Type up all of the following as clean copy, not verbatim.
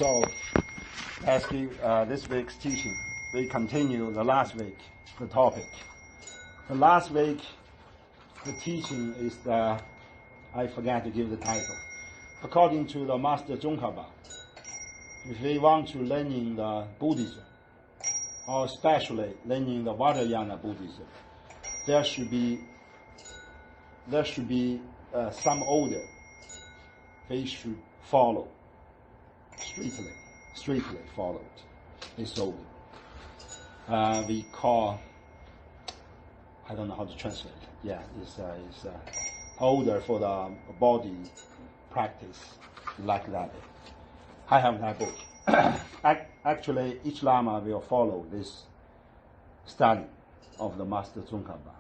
So, as this week's teaching, we continue the last week, the topic. The last week, the teaching is I forgot to give the title. According to the Master Tsongkhapa, if we want to learning the Buddhism, or especially learning the Vajrayana Buddhism, there should be some order they should follow, strictly followed. This order. We call, I don't know how to translate. Yeah, it's order for the body practice, like that. I have that book. Actually, each Lama will follow this study of the Master Tsongkhapa.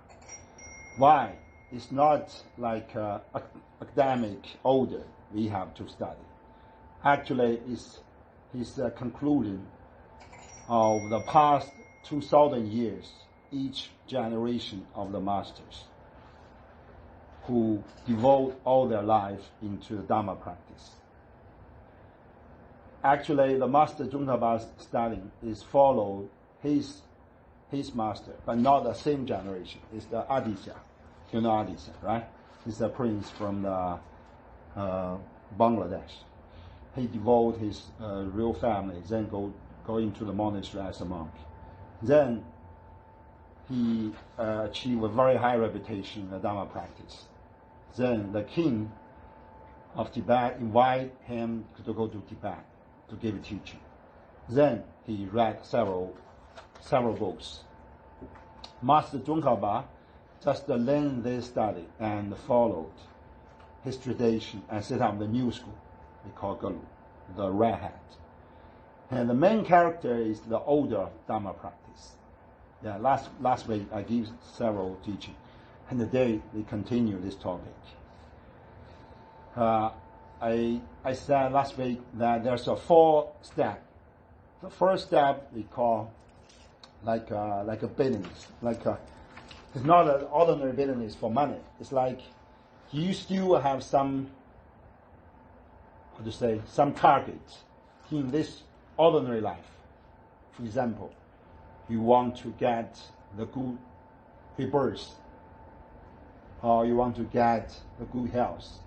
Why? It's not like academic order we have to study. Actually, it's a conclusion of the past 2,000 years, each generation of the masters who devote all their life into Dharma practice. Actually, the Master Tsongkhapa's study is follow his master, but not the same generation. It's the Aditya. You know Aditya, right? He's a prince from the Bangladesh. He devote his real family, then go into the monastery as a monk. Then he achieved a very high reputation in the Dharma practice. Then the king of Tibet invited him to go to Tibet to give a teaching. Then he read several books. Master Tsongkhapa just learned this study and followed his tradition and set up the new school we call Galu, the Red Hat. And the main character is the older Dharma practice. Yeah, last week I gave several teaching, and today we continue this topic. I said last week that there's a 4-step. The first step we call like a business, it's not an ordinary business for money. It's like you still have some target in this ordinary life. For example, you want to get the good rebirth, or you want to get the good health.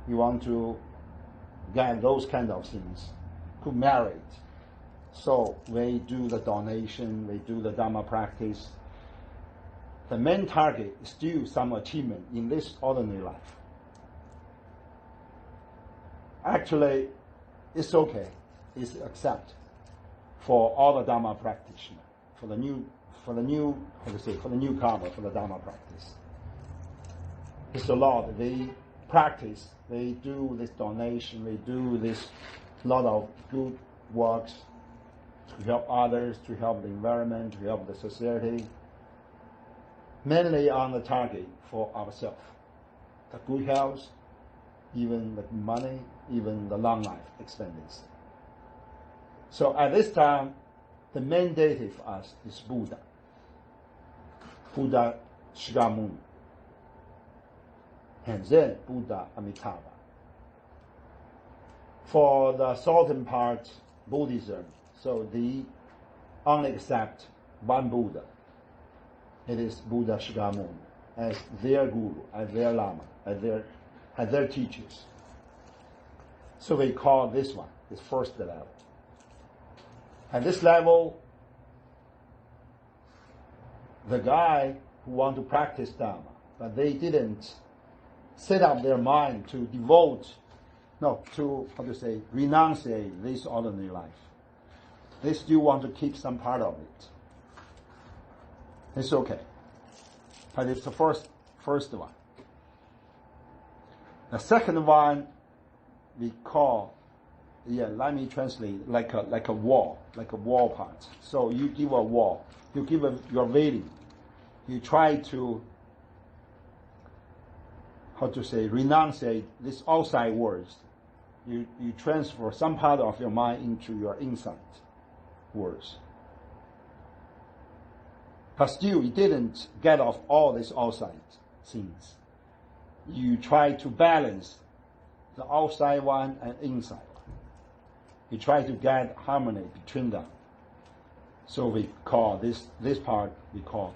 You want to get those kind of things, to merit. So we do the donation, we do the Dharma practice. The main target is still some achievement in this ordinary life. Actually, it's okay. It's accepted for all the Dharma practitioners, for the newcomer for the Dharma practice. It's a lot. They practice. They do this donation. They do this lot of good works to help others, to help the environment, to help the society. Mainly on the target for ourselves. The good health, even the money, even the long life extendance. So at this time, the main deity for us is Buddha. Buddha Shakyamuni. And then Buddha Amitabha. For the southern part, Buddhism, so they only accept one Buddha. It is Buddha Shakyamuni as their guru, as their lama, as their teachers. So we call this one, this first level. At this level, the guy who want to practice Dharma, but they didn't set up their mind to renunciate this ordinary life. They still want to keep some part of it. It's okay. But it's the first one. The second one we call, let me translate, like a wall part. So you give a wall, you give your value. You try to, renunciate this outside words. You transfer some part of your mind into your inside words. But still, you didn't get off all these outside things. You try to balance the outside one and inside one. We try to get harmony between them. So we call this part, we call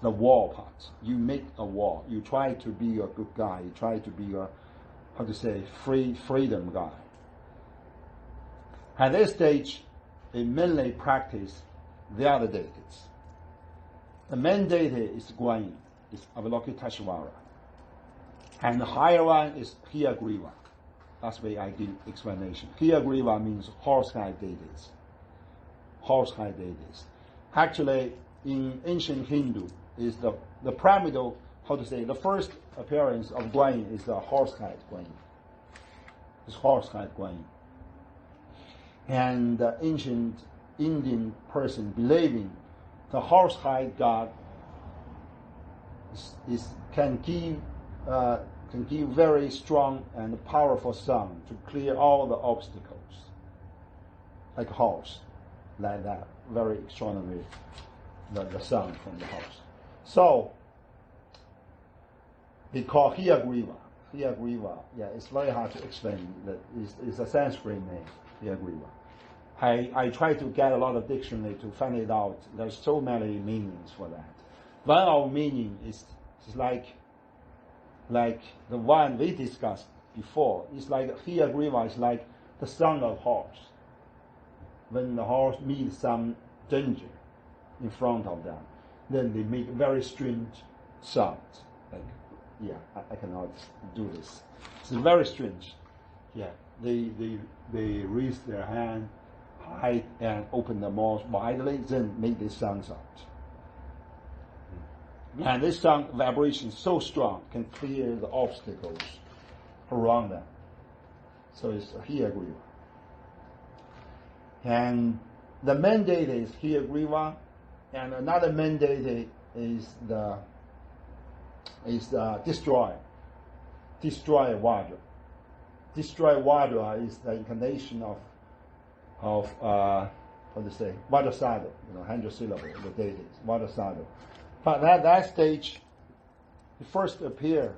the wall part. You make a wall. You try to be a good guy. You try to be a, freedom guy. At this stage, we mainly practice the other deities. The main deity is Guanyin, is Avalokiteshvara. And the higher one is Hiyagriva. That's the way I give explanation. Hiyagriva means horse-hide deities. Horse-hide deities. Actually, in ancient Hindu, is the pyramidal, the first appearance of Guanyin is the horse-hide Guanyin. It's horse-hide Guanyin. And the ancient Indian person believing the horse-hide god can give very strong and powerful sun to clear all the obstacles, like a horse, like that, very extraordinary, the sun from the horse. So, we call Hiyagriva. Hiyagriva, it's very hard to explain. That is a Sanskrit name, Hiyagriva. I try to get a lot of dictionary to find it out. There's so many meanings for that. One of the meaning is like the one we discussed before. It's like Hiyagriva is like the son of horse. When the horse meets some danger in front of them, then they make very strange sounds. Like, I cannot do this. It's very strange. They raise their hand high and open their mouth widely, then make these sounds out. And this sound vibration is so strong, can clear the obstacles around them. So it's Hiyagriva. And the main deity is Hiyagriva, and another main deity is the destroyer Vajra. Destroyer Vajra is the incarnation of Vajrasattva, 100 syllables, the deities, Vajrasattva. But at that stage, he first appeared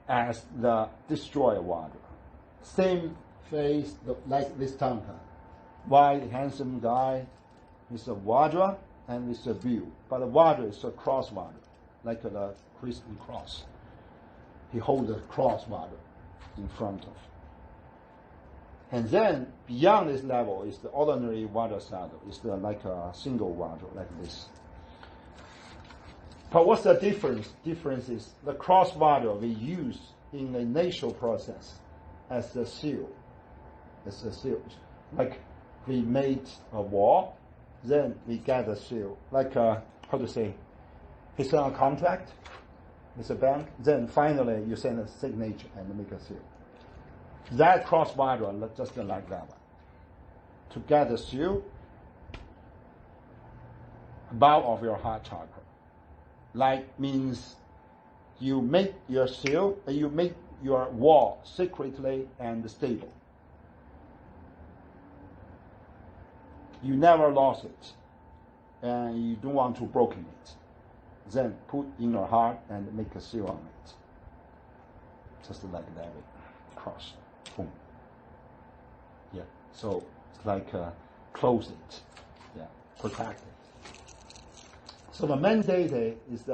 as the destroyer Vajra. Same face, like this Tanka. White, handsome guy, with a Vajra and with a bill. But the Vajra is a cross Vajra, like the Christian cross. He holds a cross Vajra in front of. And then beyond this level is the ordinary Vajrasattva. It's like a single Vajra, like this. But what's the difference? Difference is the cross Vajra we use in the initial process as the seal. As the seal. Like we made a wall, then we get a seal. Like he send a contract with a bank, then finally you send a signature and make a seal. That cross Vajra, just like that one. To get a seal above of your heart chakra. Like means you make your seal, you make your wall secretly and stable. You never lost it, and you don't want to broken it. Then put in your heart and make a seal on it. Just like that, cross. Boom. So it's like close it, protect it. So the main deity is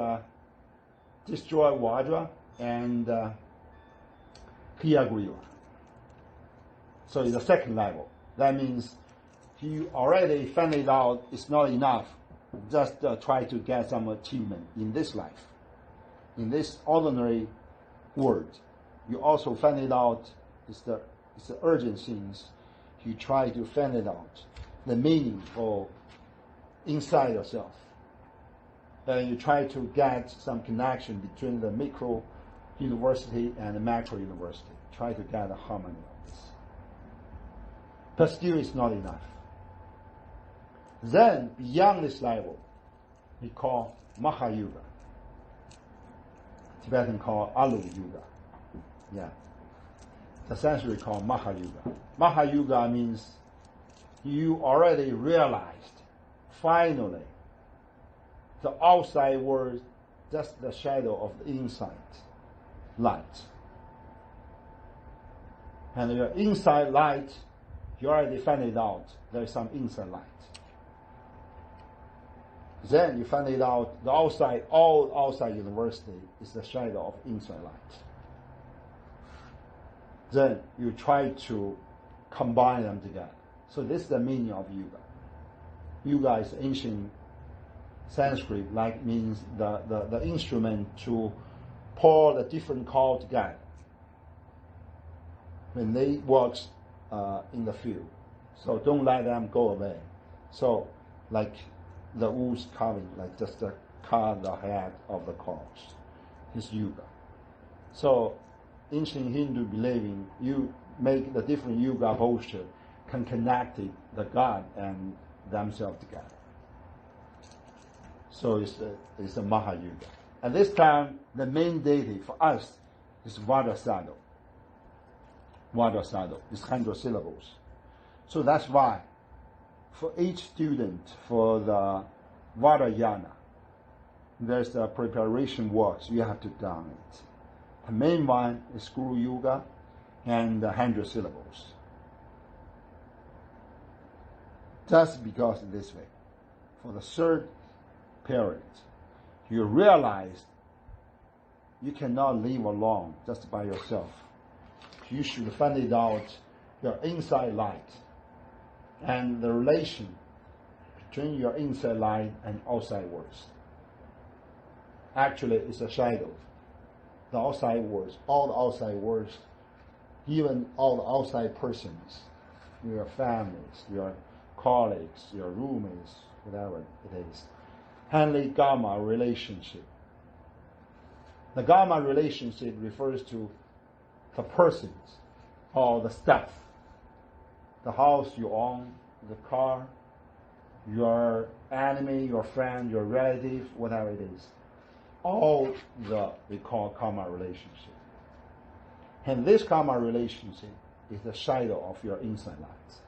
destroy Vajra and Hiyagriva. So it's the second level. That means you already found it out it's not enough. Just try to get some achievement in this life, in this ordinary world. You also find it out it's the urgent things. You try to find it out, the meaning for inside yourself. And you try to get some connection between the micro university and the macro university. Try to get a harmony of this. But still it's not enough. Then, beyond this level, we call Mahayuga. Tibetan call Alu Yuga. The Sanskrit called Mahayuga. Mahayuga means you already realized, finally, the outside world, just the shadow of the inside light. And your inside light You already find it out. There is some inside light. Then you find it out the outside, all outside university is the shadow of inside light. Then you try to combine them together. So this is the meaning of yuga. Yuga is ancient Sanskrit, like means the instrument to pour the different chords together when they work in the field. So don't let them go away. So like the wool's carving, like just carve the head of the corpse, is yuga. So ancient Hindu believing you make the different yuga posture can connect the God and themselves together. So it's a Mahayuga. At this time, the main deity for us is Vajrasado. Vajrasado is 100 syllables. So that's why for each student for the Vajrayana, there's the preparation works you have to do it. The main one is Guru Yuga and the 100 syllables. Just because this way, for the third period, you realize you cannot live alone just by yourself. You should find it out your inside light and the relation between your inside light and outside worlds. Actually, it's a shadow. The outside worlds, all the outside worlds, even all the outside persons, your families, your colleagues, your roommates, whatever it is. Handling Karma relationship. The Karma relationship refers to the persons or the stuff, the house you own, the car, your enemy, your friend, your relative, whatever it is. All we call Karma relationship. And this Karma relationship is the shadow of your inside light.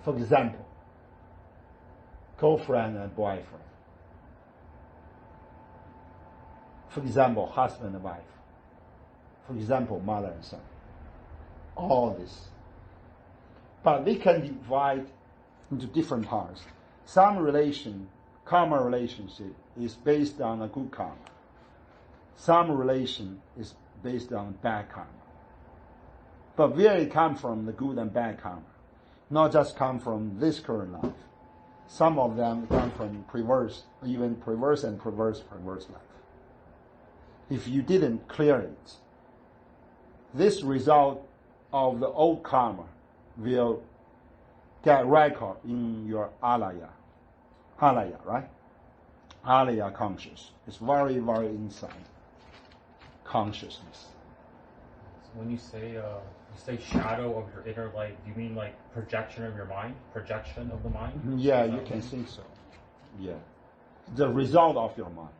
For example, girlfriend and boyfriend. For example, husband and wife. For example, mother and son. All this. But we can divide into different parts. Some karma relationship is based on a good karma. Some relation is based on bad karma. But where it comes from, the good and bad karma, not just come from this current life. Some of them come from perverse and perverse life. If you didn't clear it, this result of the old karma will get record in your alaya. Alaya, right? Alaya conscious. It's very, very inside consciousness. So when you say shadow of your inner light, do you mean like projection of your mind? Projection of the mind? Yeah, you can think so. Yeah. The result of your mind.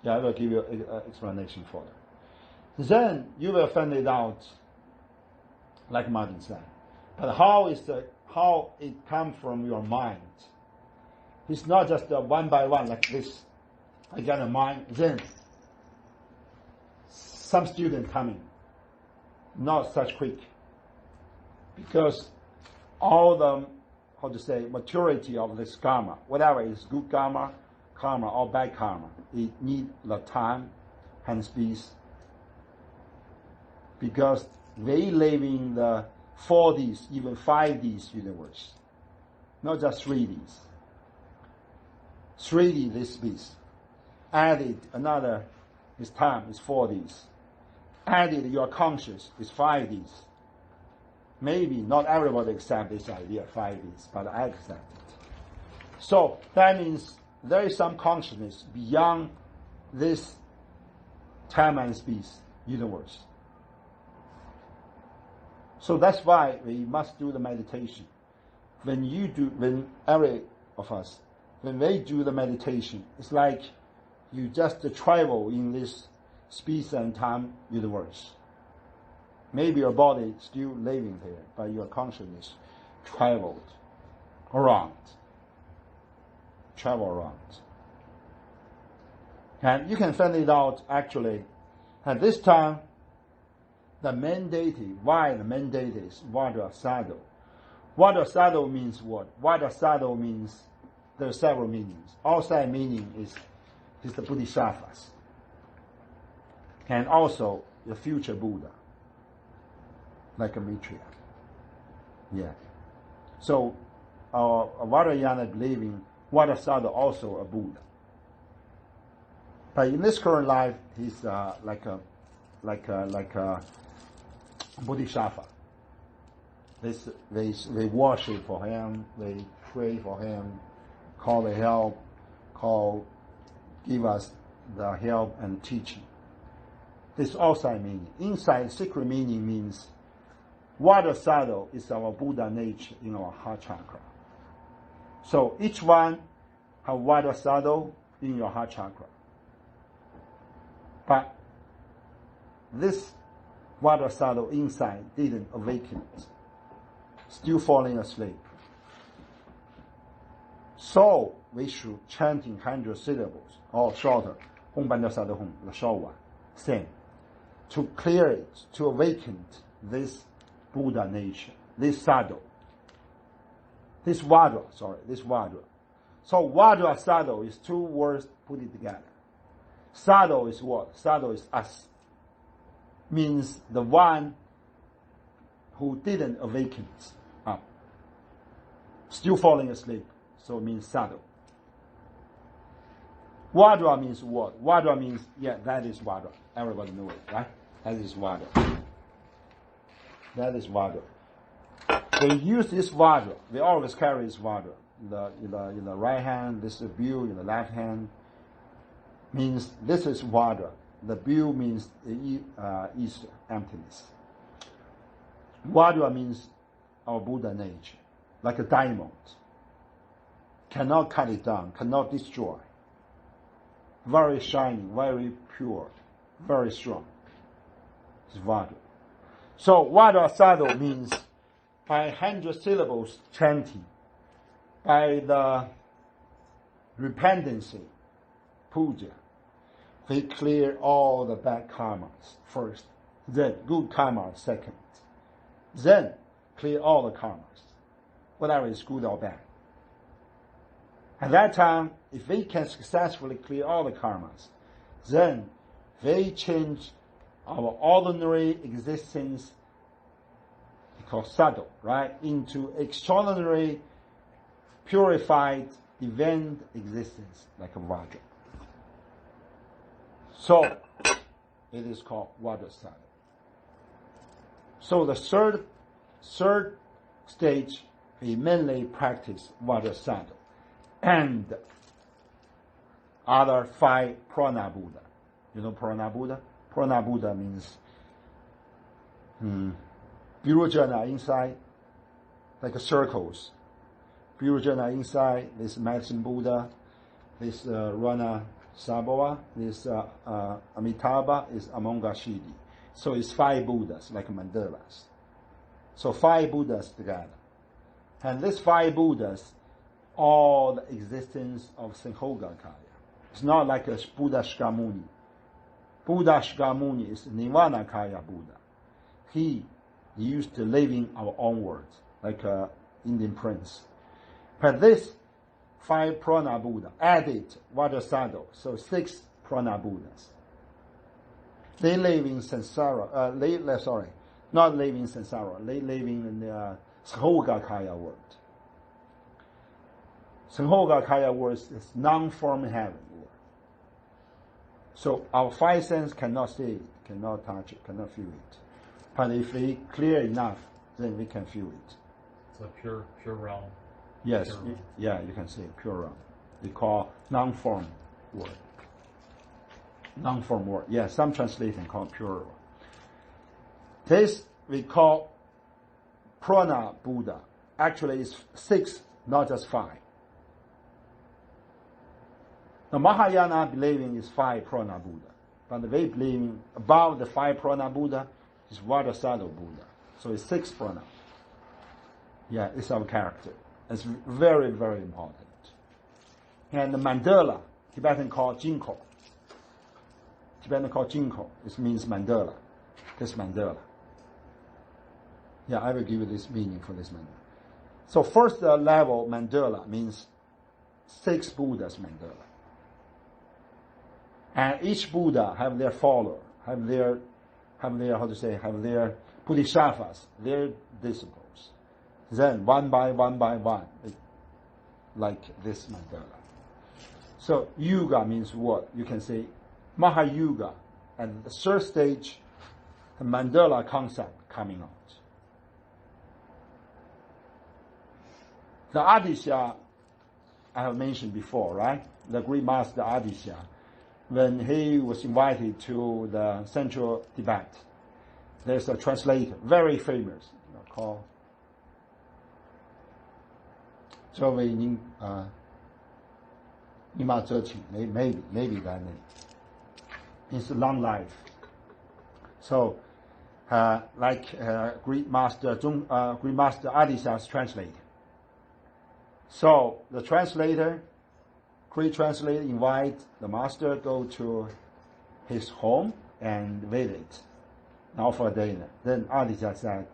Yeah, I will give you an explanation for that. Then you will find it out, like Martin said. But how it comes from your mind? It's not just one by one like this. I got a mind, then some student coming. Not such quick. Because all the, maturity of this karma, whatever is good karma or bad karma, it needs the time and space. Because they live in the 4Ds, even 5Ds universe. Not just 3Ds. 3D, this space. Added another, is time, is 4Ds. Added your conscious is 5Ds. Maybe not everybody accept this idea, 5Ds, but I accept it. So that means there is some consciousness beyond this time and space universe. So that's why we must do the meditation. When every of us, when we do the meditation, it's like you just travel in this space and time universe. Maybe your body is still living there, but your consciousness traveled around. Travel around. And you can find it out actually at this time the mandate, why the mandate is Vajra Sadhu. Vajra Sadhu means what? Vajra Sadhu means there are several meanings. Outside meaning is the Bodhisattvas. And also the future Buddha, like a Maitreya. Yeah. So Vajrayana believing Vajra Sadhu also a Buddha. But in this current life, he's like a Bodhisattva. They worship for him, they pray for him, call the help, give us the help and teaching. This outside meaning. Inside, secret meaning means Vajra Sadhu is our Buddha nature in our heart chakra. So each one have Vajra Sadhu in your heart chakra. But this Vajra Sadhu inside didn't awaken, still falling asleep. So we should chanting 100 syllables or shorter, Hum Bandha Sadhu Hum, the short one, same, to clear it, to awaken this Buddha nature, this Sadhu, this Vajra. So Vajra Sadhu is two words put it together. Sadhu is what? Sadhu is us. Means the one who didn't awaken up, still falling asleep. So it means Sadhu. Vajra means what? Vajra means, that is Vajra. Everybody knows it, right? That is Vajra. That is Vajra. They use this Vajra. They always carry this Vajra. In the right hand, this is view. In the left hand, means this is Vajra. The view means East, emptiness. Vajra means our Buddha nature, like a diamond. Cannot cut it down, cannot destroy. Very shining, very pure, very strong. It's Vajra. So Vajra Sadhu means by 100 syllables chanting, by the repentancy, puja, we clear all the bad karmas first, then good karma second, then clear all the karmas, whatever is good or bad. At that time, if we can successfully clear all the karmas, then we change our ordinary existence, because sadhu, right, into extraordinary, purified, divine existence, like a Vajra. So, it is called Vajra Sadhu. So the third stage, we mainly practice Vajra Sadhu and other 5 Prana Buddha. You know Prana Buddha? Prana Buddha means Virujana inside, like circles. Virujana inside, this medicine Buddha, this Rana Sabhava, this Amitabha is Amangashidi. So it's 5 Buddhas, like mandalas. So 5 Buddhas together. And these 5 Buddhas, all the existence of Sanghoga-kaya. It's not like a Buddha Shakyamuni. Buddha Shakyamuni is Nirvana-kaya Buddha. He used to live in our own world, like an Indian prince. But this 5 Prana Buddha added Vajra Sadhu, so 6 Prana Buddhas. They live in samsara, not live in samsara, they live in the Sanghoga-kaya world. Sanghoga-kaya world is non-form heaven world. So our 5 senses cannot see it, cannot touch it, cannot feel it. But if we clear enough, then we can feel it. It's a pure realm. Yes, you can say pure realm. We call non-form world. Non-form world. Yes, some translation call pure world. This we call Prana Buddha. Actually, it's 6, not just 5. The Mahayana believing is 5 Prana Buddha, but we believing above the 5 Prana Buddha is Vajra Sadhu Buddha. So it's 6 Prana. Yeah, it's our character. It's very, very important. And the mandala, Tibetan called Jinko. It means mandala. This mandala. Yeah, I will give you this meaning for this mandala. So first level mandala means 6 Buddhas mandala. And each Buddha have their follower, have their bodhisattvas, their disciples. Then one by one, like this mandala. So yuga means what? You can say Mahayuga, and the third stage, the mandala concept coming out. The Adisha, I have mentioned before, right? The great master Adisha, when he was invited to the central Tibet, there's a translator, very famous, called 这位您尼玛哲请 maybe that name. It's a long life. So, great master Adisha's translator. So the great translator invite the master go to his home and visit, now for dinner. Then Adisha said,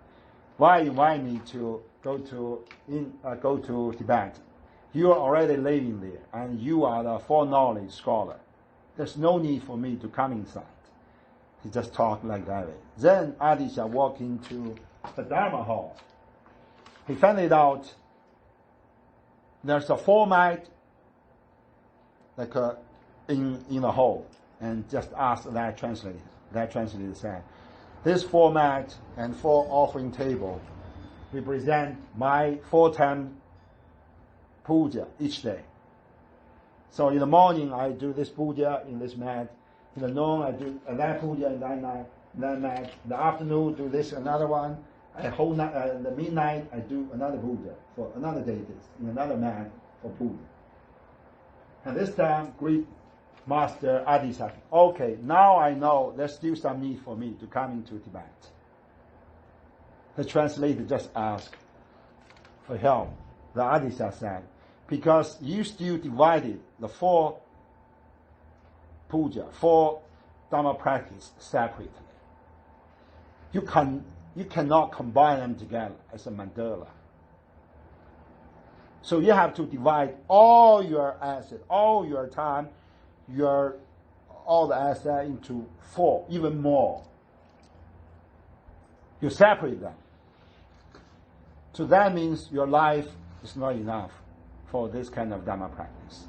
"Why invite me to go to Tibet? You are already living there, and you are the foreknowledge scholar. There's no need for me to come inside." He just talked like that way. Then Adisha walked into the Dharma hall. He found it out. There's a format like in the hall, and just asked that translator. That translator said, "This format and 4 offering table represent my 4-time puja each day. So in the morning I do this puja in this mat. In the noon I do that puja in that mat. In the afternoon do this another one. In the midnight I do another puja for another deity in another mat for puja." And this time, great master Adisha, okay, now I know there's still some need for me to come into Tibet. The translator just asked for help. The Adisha said, because you still divided the 4 puja, 4 Dharma practice separately. You cannot combine them together as a mandala. So you have to divide all your assets, all your time, all the assets into 4, even more. You separate them. So that means your life is not enough for this kind of Dharma practice.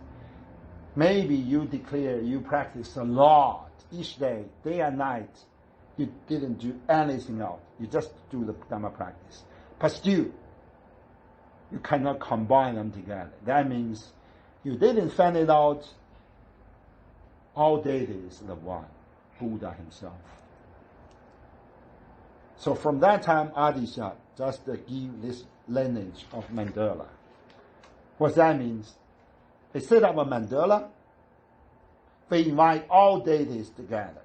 Maybe you declare you practice a lot each day and night. You didn't do anything else. You just do the Dharma practice. But still, you cannot combine them together. That means you didn't find it out all deities the one, Buddha himself. So from that time, Adisha just give this lineage of mandala. What that means? They set up a mandala. They invite all deities together.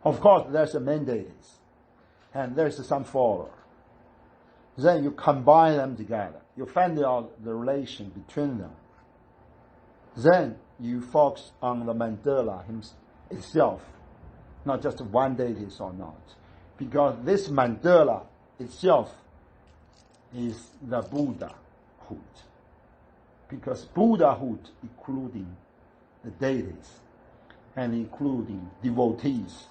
Of course, there's the main deities, and there's some follower. Then you combine them together. You find out the relation between them. Then you focus on the mandala itself, not just one deity or not. Because this mandala itself is the Buddhahood. Because Buddhahood, including the deities, and including devotees,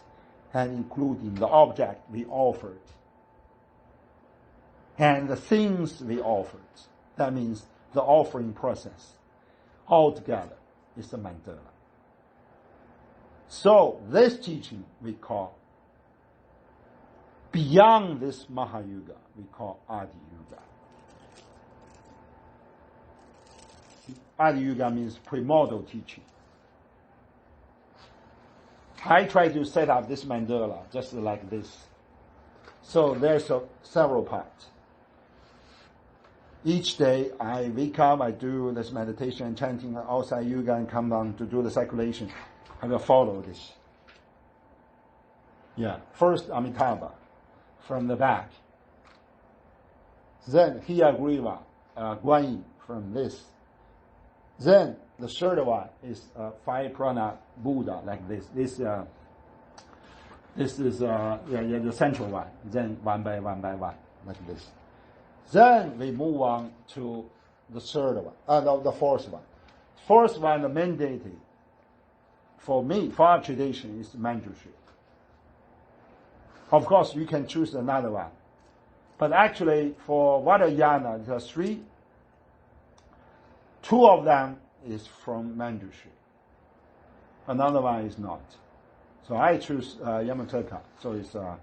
and including the object we offered, and the things we offered. That means the offering process altogether is the mandala. So this teaching we call, beyond this Mahayuga, we call Adi Yuga. Adi Yuga means primordial teaching. I try to set up this mandala just like this. So there's several parts. Each day I wake up, I do this meditation, chanting outside yoga, and come down to do the circulation. I will follow this. Yeah, first Amitabha from the back. Then Hiyagriva, Guan Yin from this. Then the third one is 5 prana Buddha like this. This is the central one. Then one by one, like this. Then we move on to the third one, the fourth one. Fourth one, the mandated for me, for our tradition, is Manjushri. Of course, you can choose another one. But actually, for Vajrayana, there are three. Two of them is from Manjushri. Another one is not. So I choose Yamataka. So it's a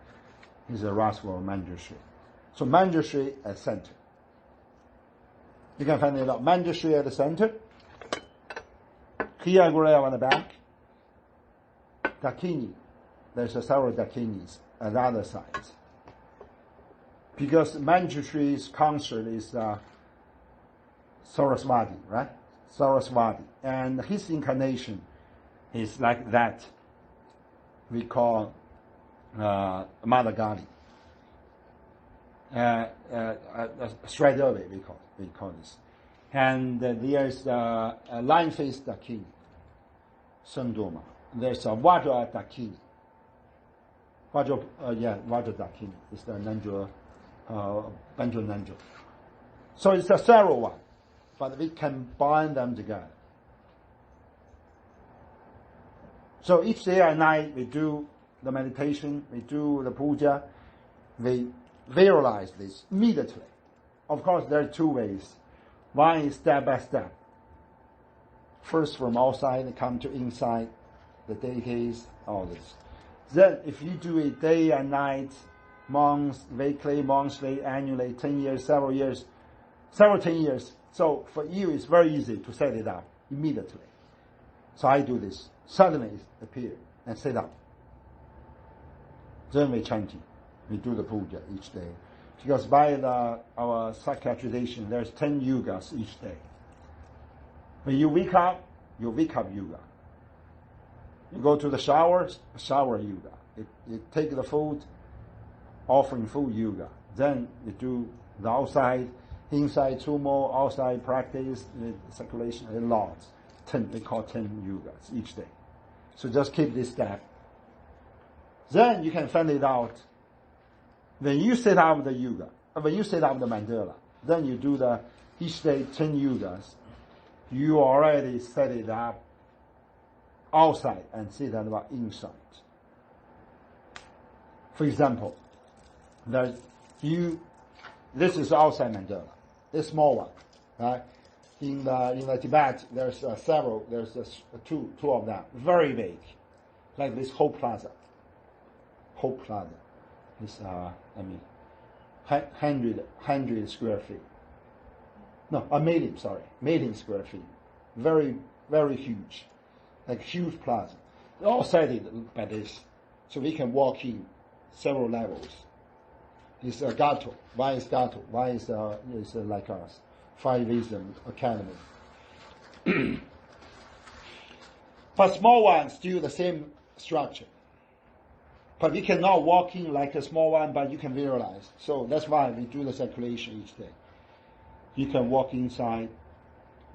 Raswa Manjushri. So Manjushri at center. You can find it out. Manjushri at the center. Kriya Guraya on the back. Dakini. There's several Dakinis at the other sides. Because Manjushri's concert is Saraswati, right? Saraswati. And his incarnation is like that. We call Mother Kali. Straight away we call this. And there's a line-faced Dakini, Sundoma. There's a Vajra Dakini. Vajra Dakini is the Nanjur, Banjo Nanjur. So it's a several one, but we combine them together. So each day and night we do the meditation, we do the puja, we visualize this immediately. Of course, there are two ways. One is step by step. First from outside, come to inside, the deities, all this. Then if you do it day and night, months, weekly, monthly, annually, 10 years, several 10 years. So for you, it's very easy to set it up immediately. So I do this. Suddenly it appears and set up. Then we chanting. We do the puja each day. Because by our Sakya tradition, there's 10 yugas each day. When you wake up yuga. You go to the shower yuga. You take the food, offering food yuga. Then you do the outside, inside sumo, outside practice, circulation, a lot. 10, we call 10 yugas each day. So just keep this step. Then you can find it out. When you set up the yuga, when you set up the mandala, then you do the each day 10 yugas. You already set it up outside and set it up inside. For example, this is outside mandala, this small one, right? In the Tibet, there's several. There's two of them, very big, like this whole plaza. Whole plaza is 100 square feet. No, a million. Sorry, million square feet. Very, very huge, like huge plaza. All sided by this, so we can walk in several levels. It's a gato. One is gato. One is like us. 5 Wisdom Academy. But small ones still the same structure. But we cannot walk in like a small one, but you can visualize. So that's why we do the circulation each day. You can walk inside.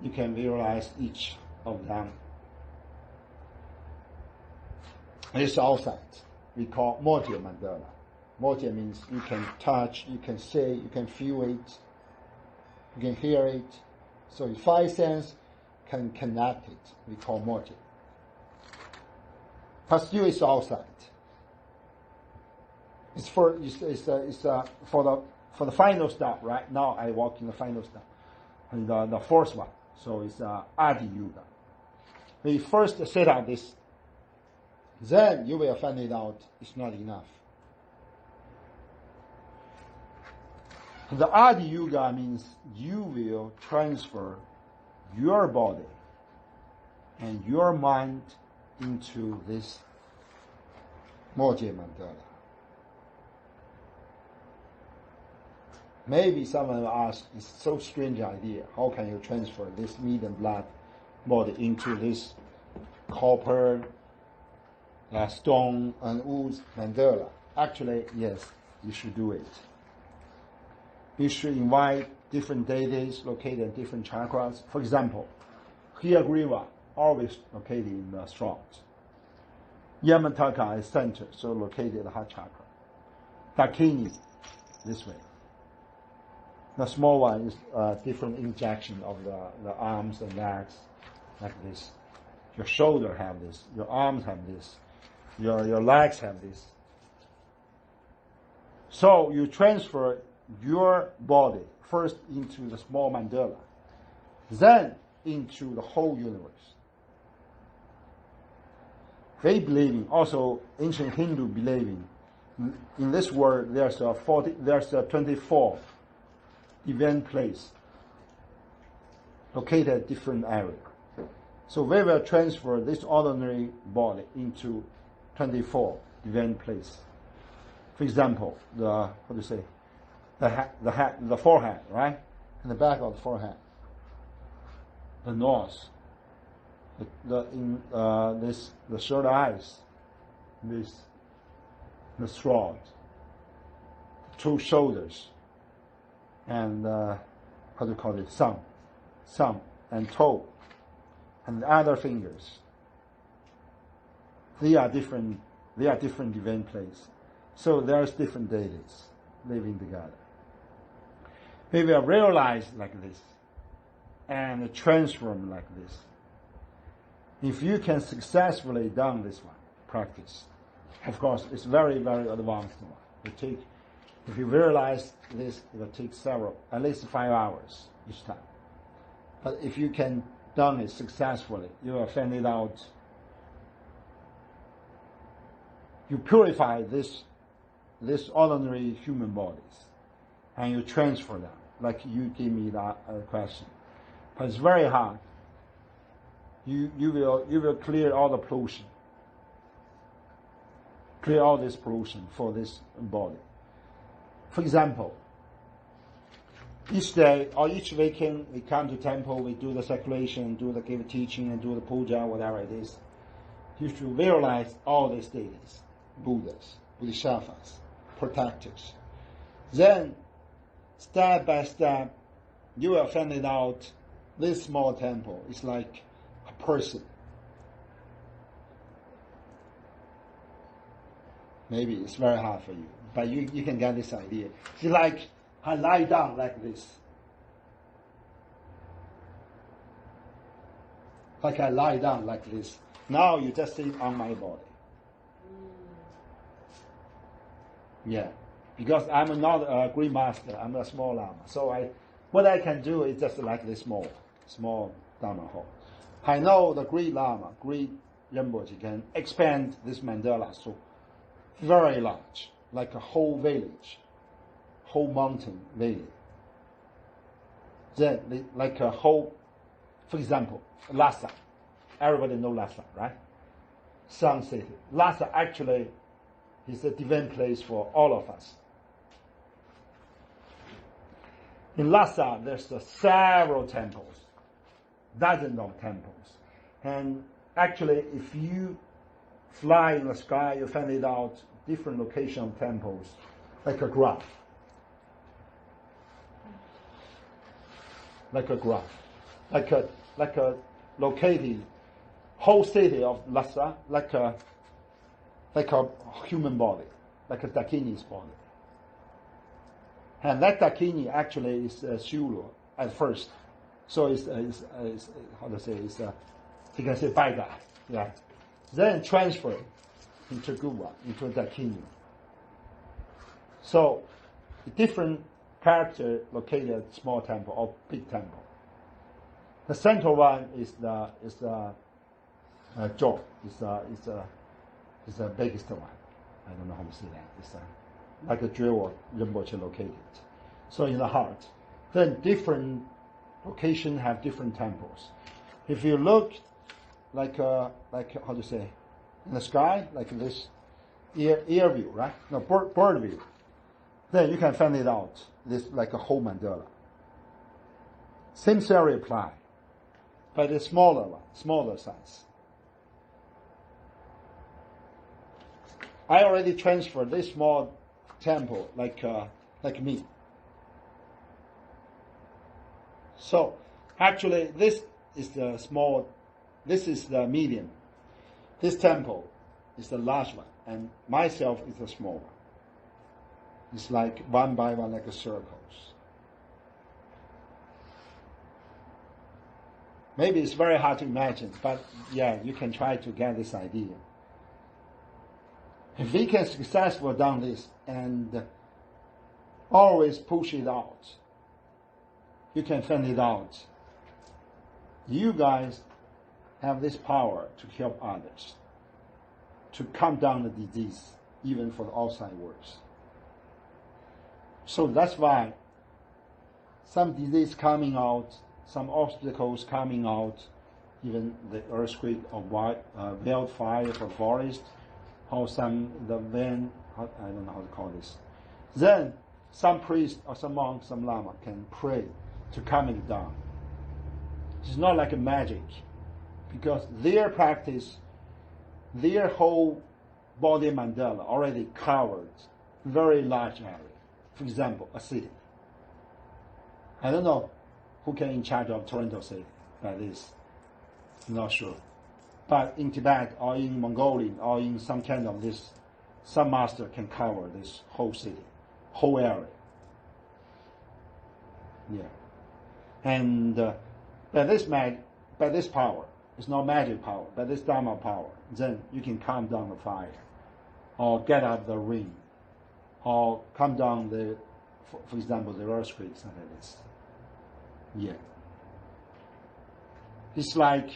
You can visualize each of them. It's outside. We call Mortia Mandala. Mortia means you can touch, you can see, you can feel it. You can hear it. So 5 senses can connect it. We call motive. But still it's outside. It's for the final step, right? Now I walk in the final step. And the fourth one. So it's Adi Yuga. We first set up this. Then you will find it out it's not enough. The Adi Yuga means you will transfer your body and your mind into this Moje Mandala. Maybe someone will ask, it's so strange idea. How can you transfer this meat and blood body into this copper, stone and wood mandala? Actually, yes, you should do it. You should invite different deities located in different chakras. For example, Hiyagriva, always located in the throat. Yamataka is center, so located in the heart chakra. Dakini, this way. The small one is different injection of the arms and legs, like this. Your shoulder have this, your arms have this, your legs have this. So you transfer your body first into the small mandala, then into the whole universe. They believing, also ancient Hindu believing, in this world there's a 24 event place located at different area. So we will transfer this ordinary body into 24 event place. For example, the forehead, right? In the back of the forehead, the nose, the third eyes, the throat, the two shoulders, and thumb and toe, and the other fingers. They are different event place. So there's different deities living together. We will realize like this and transform like this. If you can successfully done this one, practice, of course, it's very, very advanced one. If you realize this, it will take at least 5 hours each time. But if you can done it successfully, you will find it out. You purify this ordinary human bodies, and you transfer them, like you gave me that question. But it's very hard. You will clear all the pollution, clear all this pollution for this body. For example, each day or each weekend we come to temple, we do the circulation, do the give teaching, and do the puja, whatever it is. You should realize all these deities, Buddhas, Bodhisattvas, protectors. Then, step by step, you will find it out. This small temple is like a person. Maybe it's very hard for you, but you can get this idea. It's like I lie down like this. Like I lie down like this. Now you just sit on my body. Yeah, because I'm not a great master, I'm a small lama. So what I can do is just like this small Dharma hall. I know the great lama, great Rinpoche can expand this mandala so very large, like a whole village, whole mountain valley. Then like a whole, for example, Lhasa. Everybody know Lhasa, right? Sun City. Lhasa actually is a divine place for all of us. In Lhasa, there's several temples, dozens of temples. And actually, if you fly in the sky, you find it out different location of temples, like a graph. Like a graph. Like a located whole city of Lhasa, like a human body, like a Dakini's body. And that Dakini actually is Shulu at first. So it's how to say, you can say bad guy. Yeah. Then transfer into good one, into Dakini. So different character located at small temple or big temple. The central one is the jaw. Is the biggest one. I don't know how to say that. It's like a jewel Rinpoche located. So in the heart. Then different locations have different temples. If you look like how to say, in the sky, like this ear view, right? No, bird view. Then you can find it out. This like a whole mandala. Same theory apply, but a smaller one, smaller size. I already transferred this small temple like me. So actually this is the small, this is the medium. This temple is the large one, and myself is the small one. It's like one by one, like a circles. Maybe it's very hard to imagine, but yeah, you can try to get this idea. If we can successfully done this and always push it out, you can find it out. You guys have this power to help others, to calm down the disease, even for the outside world. So that's why some disease coming out, some obstacles coming out, even the earthquake or wildfire for forest, or the wind, I don't know how to call this. Then some priest or some monk, some lama can pray to calm it down. It's not like a magic, because their practice, their whole body mandala already covered very large area. For example, a city. I don't know who can in charge of Toronto city by this. I'm not sure. But in Tibet or in Mongolia or in some kind of this, some master can cover this whole city, whole area. Yeah. And by this power, it's not magic power, by this Dharma power, then you can calm down the fire, or get out the rain, or calm down for example, the earthquake, something like this. Yeah. It's like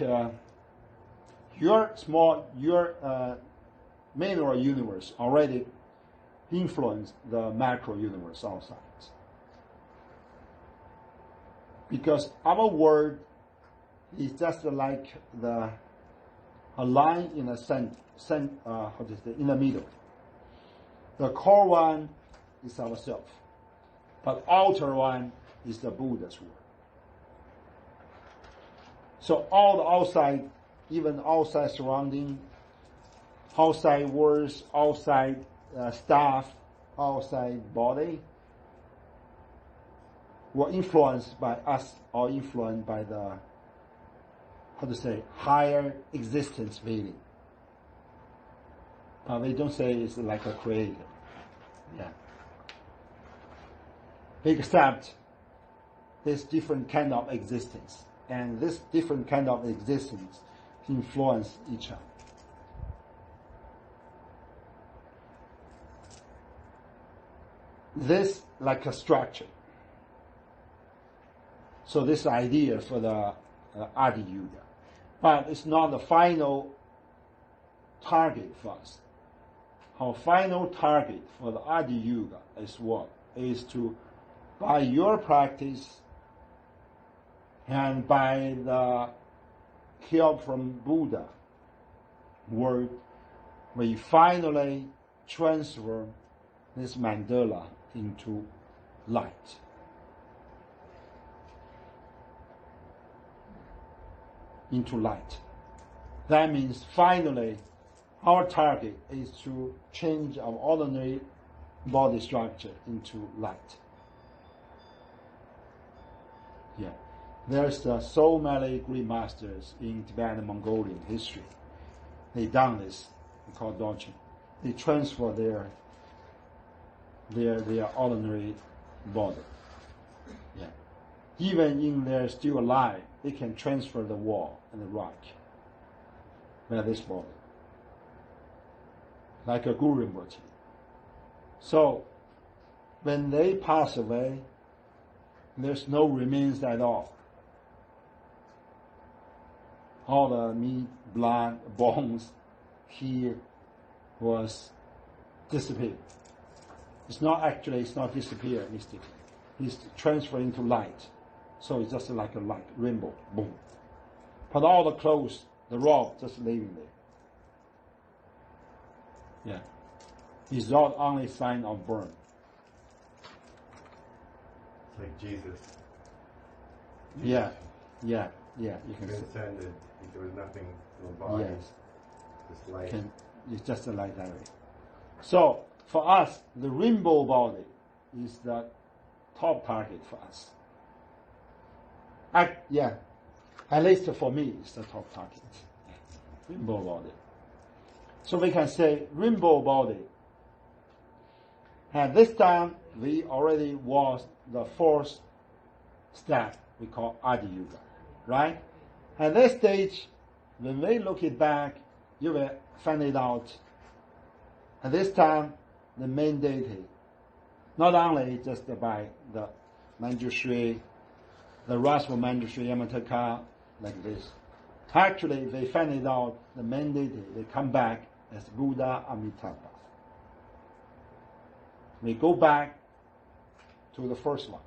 your mineral universe already influenced the macro universe outside. Because our world is just like a line in in the middle. The core one is ourself, but outer one is the Buddha's world. So all the outside, even outside surrounding, outside words, outside stuff, outside body, were influenced by us or influenced by the, higher existence feeling. But we don't say it's like a creator. Yeah. Except this different kind of existence. And this different kind of existence influence each other. This like a structure. So this idea for the Adi Yuga. But it's not the final target for us. Our final target for the Adi Yuga is what? Is to, by your practice and by the help from Buddha word, we finally transfer this mandala into light. Into light. That means finally our target is to change our ordinary body structure into light. Yeah. There's so many great masters in Tibet and Mongolian history. They done this. They call Dorchen. They transfer their ordinary body. Yeah. Even in they're still alive, they can transfer the wall and the rock by this body. Like a Guru Rinpoche. So when they pass away, there's no remains at all. All the meat, blood, bones here was disappeared. It's not disappeared mystically. It's transferred into light. So it's just like a light, rainbow, boom. But all the clothes, the robe, just leaving there. Yeah. It's not only sign of burn. Like Jesus. Yeah. You can say. Transcended. There was nothing, no body. Yes. Just light. It's just a light area. So for us, the rainbow body is the top target for us. At least for me, it's the top target. Rainbow body. So we can say rainbow body. And this time we already was the fourth step we call Adi Yuga, right? At this stage, when we look it back, you will find it out. At this time, the main deity, not only just by the Manjushri, the restful Manjushri Yamataka, like this. Actually, they find it out, the main deity, they come back as Buddha Amitabha. We go back to the first one.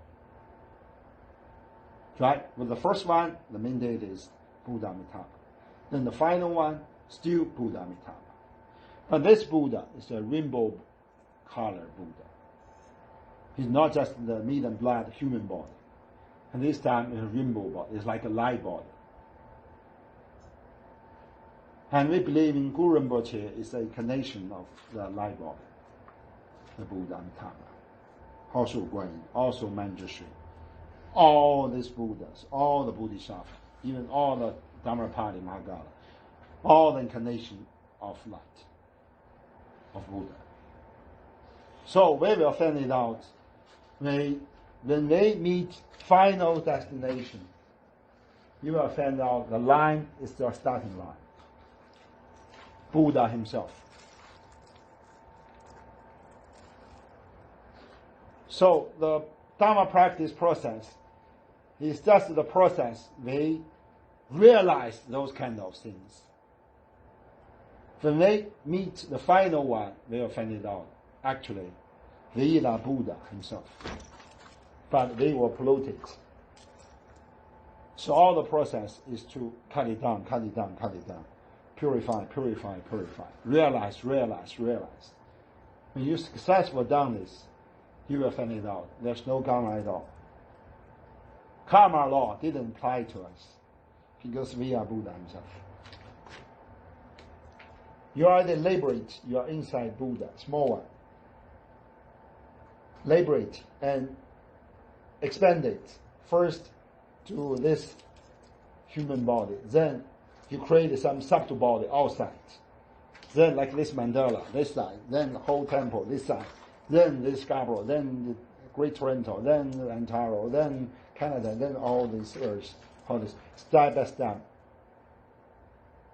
Right? With the first one, the main deity is Buddha Amitabha. Then the final one, still Buddha Amitabha. But this Buddha is a rainbow color Buddha. He's not just the meat and blood human body. And this time it's a rainbow body. It's like a light body. And we believe in Guru Rinpoche is a incarnation of the light body, the Buddha Amitabha. Also Guanyin, also Manjushri. All these Buddhas, all the Bodhisattvas, even all the Dharmapali Mahagala, all the incarnation of light, of Buddha. So we will find it out when they meet final destination. You will find out the line is their starting line. Buddha himself. So the Dharma practice process is just the process we realize those kind of things. When they meet the final one, they will find it out. Actually, they are Buddha himself. But they were polluted. So all the process is to cut it down, cut it down, cut it down. Purify, purify, purify. Realize, realize, realize. When you successfully done this, you will find it out. There's no karma at all. Karma law didn't apply to us because we are Buddha himself. You already liberate your inside Buddha, small one. Liberate and expand it first to this human body. Then you create some subtle body outside. Then like this mandala, this side. Then the whole temple, this side. Then this Scarborough, then the Great Toronto, then Ontario, then Canada, then all these earths, all this step by step.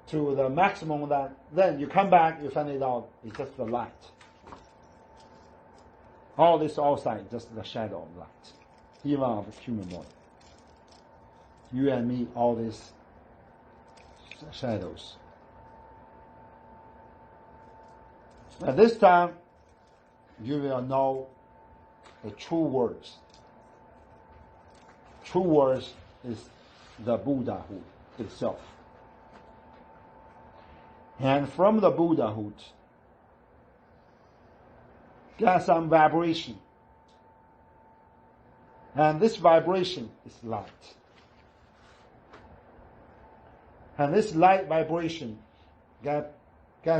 To the maximum that, then you come back, you find it out, it's just the light. All this outside, just the shadow of light. Even of the human body. You and me, all these shadows. At this time, you will know the true words. True words is the Buddhahood itself. And from the Buddhahood, get some vibration. And this vibration is light. And this light vibration get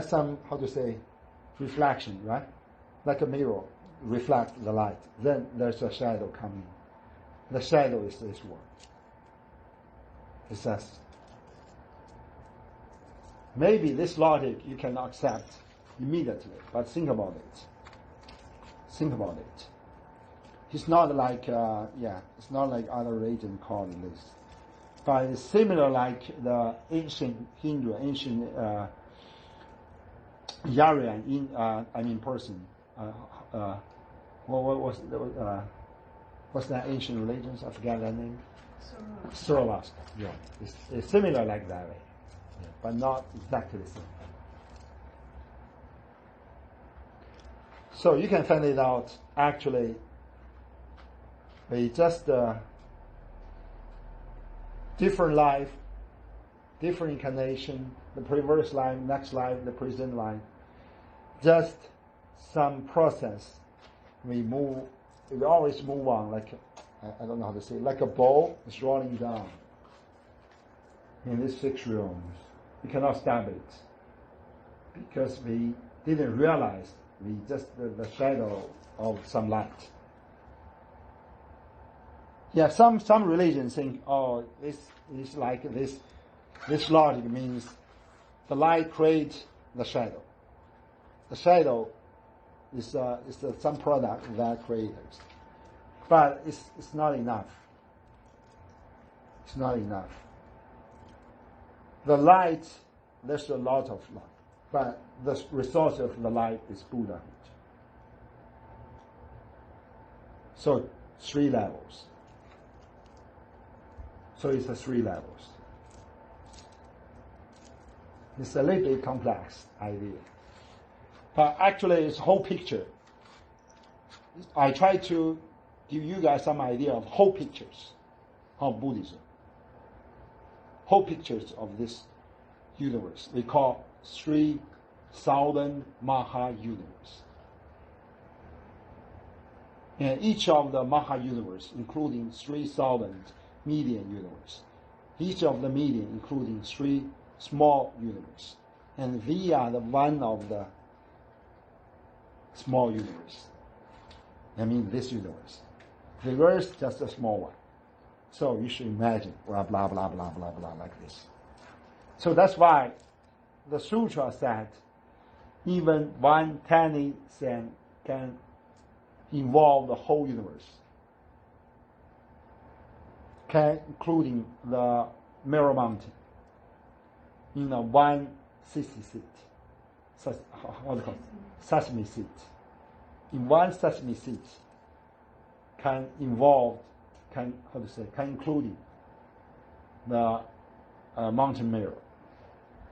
some, reflection, right? Like a mirror, reflect the light. Then there's a shadow coming. The shadow is this word. It says, maybe this logic you can accept immediately, but think about it. Think about it. It's not like, it's not like other religions call this. But it's similar like the ancient Hindu, ancient Aryan, person. What's that ancient religions? I forgot that name. Zoroaster. Yeah, it's similar like that way, but not exactly the same. So you can find it out. Actually, they just different life, different incarnation, the previous life, next life, the present life. Just some process. We always move on like, I don't know how to say, like a ball is rolling down in these 6 rooms. We cannot stop it because we didn't realize we just the shadow of some light. Yeah, some religions think, oh, this is like this logic means the light creates the shadow. the shadow is some product that created, but it's not enough. It's not enough. The light, there's a lot of light, but the resource of the light is Buddhahood. So 3 levels. So it's 3 levels. It's a little bit complex idea, but actually it's a whole picture. I try to give you guys some idea of whole pictures of Buddhism. Whole pictures of this universe. We call 3,000 Maha universe. And each of the Maha universe, including 3,000 medium universe. Each of the medium, including 3 small universe. And we are the one of the small universe. I mean this universe. The earth just a small one. So you should imagine blah blah blah blah blah blah like this. So that's why the sutra said even one tiny cent can involve the whole universe, including the Mirror Mountain in a one sesame seed. How do you call it? Sesame seed. In one sesame seed can include the mountain mirror,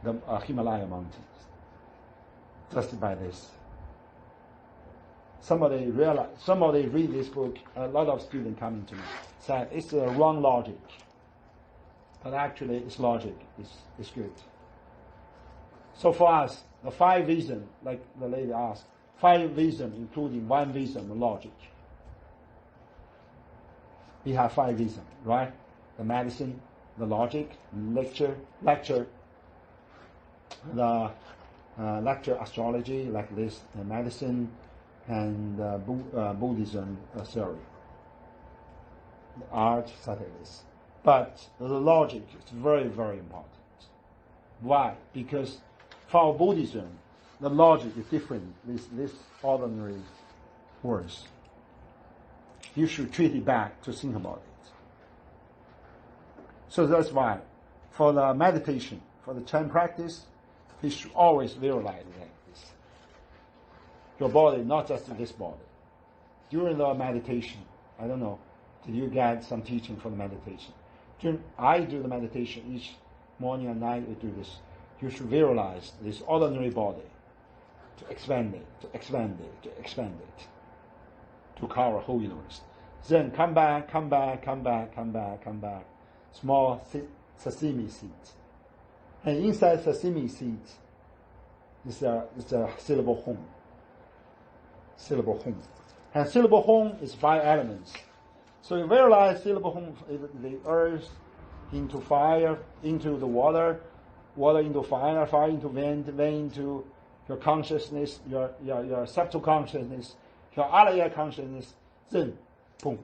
the Himalaya mountains. Just by this. Somebody read this book, a lot of students coming to me, said it's a wrong logic. But actually its logic is good. So for us, the 5 wisdom, like the lady asked, 5 wisdom including 1 wisdom logic. We have 5 wisdom, right? The medicine, the logic, lecture, the lecture astrology, like this, the medicine, and Buddhism theory, the art, such as this. But the logic is very, very important. Why? Because for Buddhism, the logic is different with this ordinary words. You should treat it back to think about it. So that's why, for the meditation, for the Chan practice, you should always visualize like this. Your body, not just this body. During the meditation, I don't know, did you get some teaching for the meditation? I do the meditation each morning and night. We do this. You should visualize this ordinary body, to expand it, to expand it, to expand it, to cover whole universe. Then come back. Small sesame seeds, and inside sesame seeds is a syllable home. And syllable home is 5 elements. So you visualize syllable home, the earth into fire, into the water into fire, fire into wind into your consciousness, your subtle consciousness, your alaya consciousness, then boom,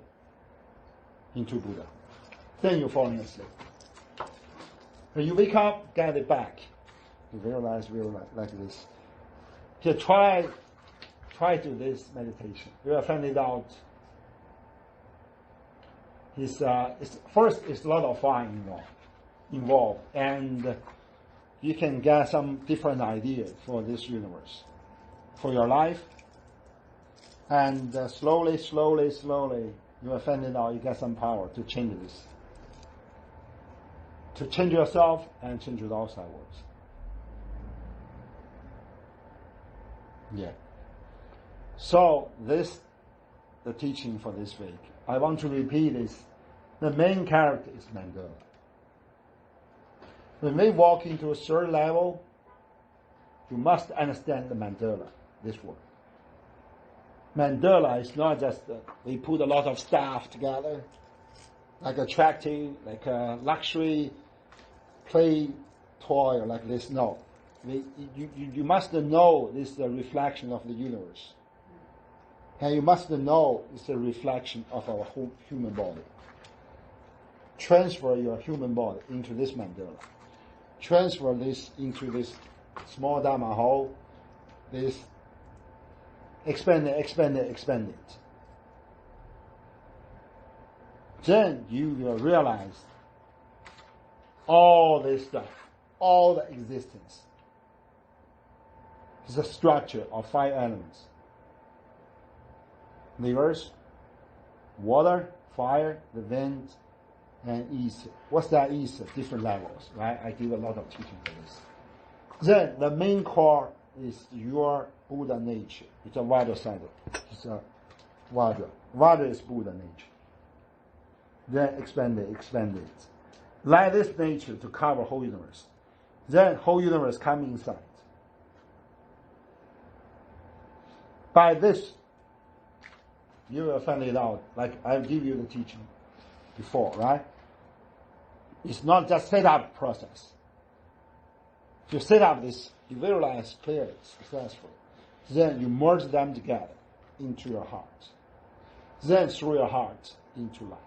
into Buddha. Then you fall asleep. When you wake up, get it back. You realize like this. So try to this meditation. You will find it out. First, it's a lot of fun involved, and you can get some different ideas for this universe, for your life, and slowly, you will find it out. You get some power to change this, to change yourself and change the outside world. Yeah. So the teaching for this week. I want to repeat this. The main character is Mandela. When we walk into a 3rd level, you must understand the Mandela, this word. Mandela is not just we put a lot of stuff together, like attractive, like a luxury play toy like this. No. You must know this is a reflection of the universe. And you must know it's a reflection of our whole human body. Transfer your human body into this mandala. Transfer this into this small Dharma hall, this expand it. Then you will realize all this stuff, all the existence is a structure of 5 elements. The earth, water, fire, the wind, and ether. What's that ether? Different levels, right? I give a lot of teaching for this. Then the main core is your Buddha nature. It's a Vajra cycle. It's a Vajra. Vajra is Buddha nature. Then expand it. Let this nature to cover whole universe. Then whole universe come inside. By this, you will find it out, like I'll give you the teaching before, right? It's not just set up process. If you set up this, you visualize clearly, successfully. Then you merge them together into your heart. Then through your heart into light.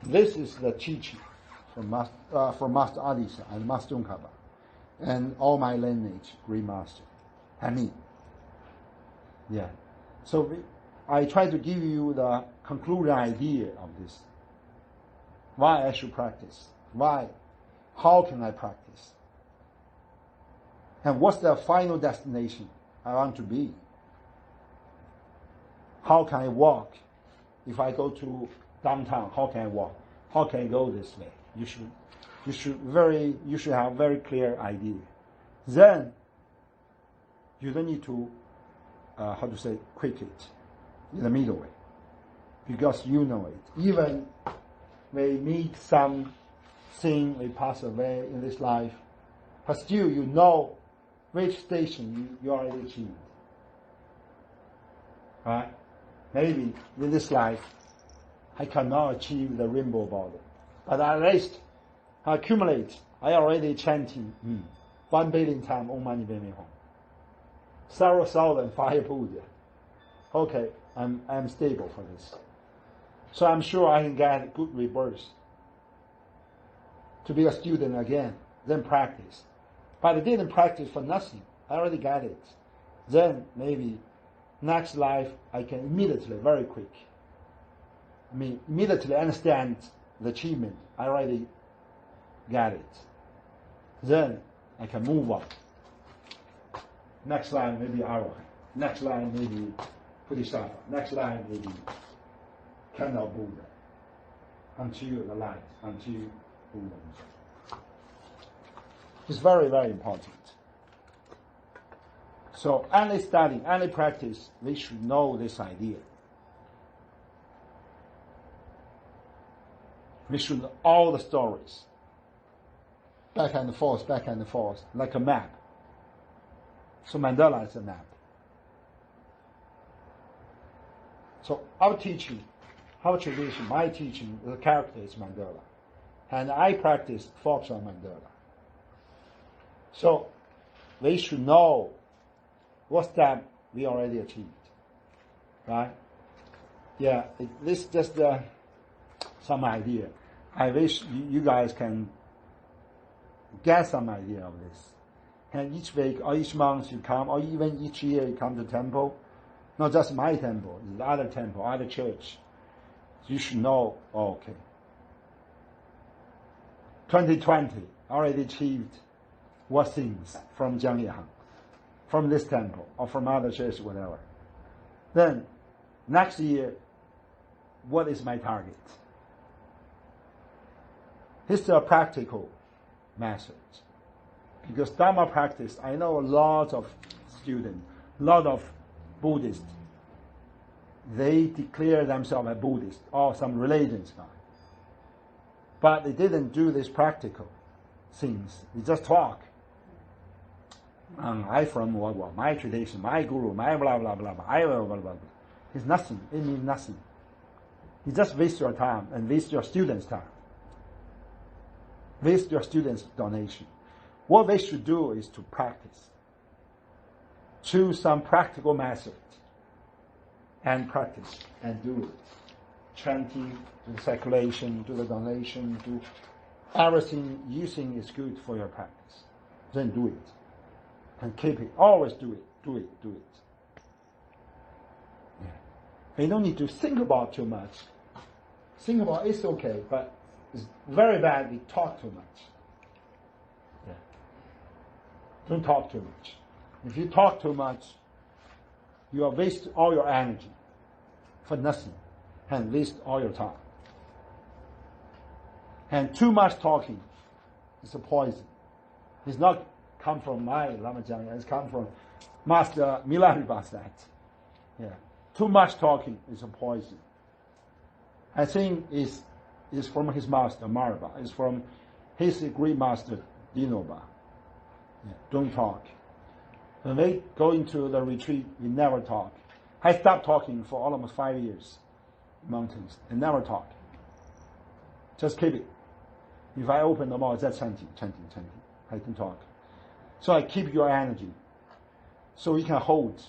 This is the teaching from Master Adisa and Master Unkaba and all my lineage, Great Master, and me. Yeah. So I try to give you the concluding idea of this. Why I should practice. Why? How can I practice? And what's the final destination I want to be? How can I walk? If I go to downtown, how can I walk? How can I go this way? You should have very clear idea. Then you don't need to quit it in the middle way, because you know it. Even we meet some thing, we pass away in this life, but still you know which station you already achieved. Right? Maybe in this life I cannot achieve the rainbow body, but at least I accumulate. I already chanting 1 billion times Om Mani Padme Hum. Several thousand fire Buddha. Okay, I'm stable for this. So I'm sure I can get good rebirth. To be a student again, then practice. But I didn't practice for nothing. I already got it. Then maybe next life I can immediately, very quick. Immediately understand the achievement. I already got it. Then I can move on. Next line maybe Arahant. Next line maybe Bodhisattva. Next line maybe Candle Buddha. Until the light, until Buddha. It's very, very important. So any study, any practice, we should know this idea. We should know all the stories. Back and forth, like a map. So Mandela is a map. So our teaching, our tradition, my teaching, the character is Mandela. And I practice focus on Mandela. So we should know what step we already achieved. Right? Yeah, this is just some idea. I wish you guys can get some idea of this. And each week or each month you come, or even each year you come to temple, not just my temple, the other temple, other church. You should know, okay. 2020 already achieved what things from Jiangyang, from this temple, or from other church, whatever. Then, next year, what is my target? It's a practical method. Because Dharma practice, I know a lot of students, a lot of Buddhists, they declare themselves a Buddhist or some religions guy. But they didn't do these practical things. They just talk. I from what, my tradition, my guru, my blah blah blah blah, I blah blah blah. It's nothing. It means nothing. You just waste your time and waste your students' time. Waste your students' donation. What we should do is to practice. Choose some practical method and practice and do it. Chanting, do the circulation, do the donation, do everything you think is good for your practice. Then do it. And keep it. Always do it. Yeah. You don't need to think about too much. Think about it's okay, but it's very bad we talk too much. Yeah. Don't talk too much. If you talk too much, you will waste all your energy for nothing and waste all your time. And too much talking is a poison. It's not come from my Lama Jang, it's come from Master Milarepa said. Yeah. Too much talking is a poison. I think is from his master Marba. It's from his great master Dinoba. Yeah. Don't talk. When we go into the retreat, we never talk. I stopped talking for almost 5 years in mountains and never talk. Just keep it. If I open the mouth, that's chanting. I can talk. So I keep your energy. So you can hold.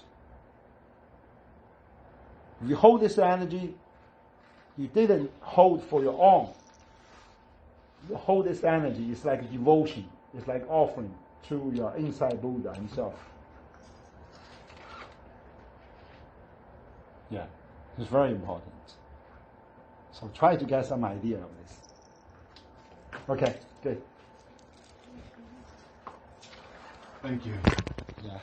If you hold this energy, you didn't hold for your own. You hold this energy, it's like devotion. It's like offering to your inside Buddha himself. Yeah, it's very important. So try to get some idea of this. Okay, good. Thank you. Yeah.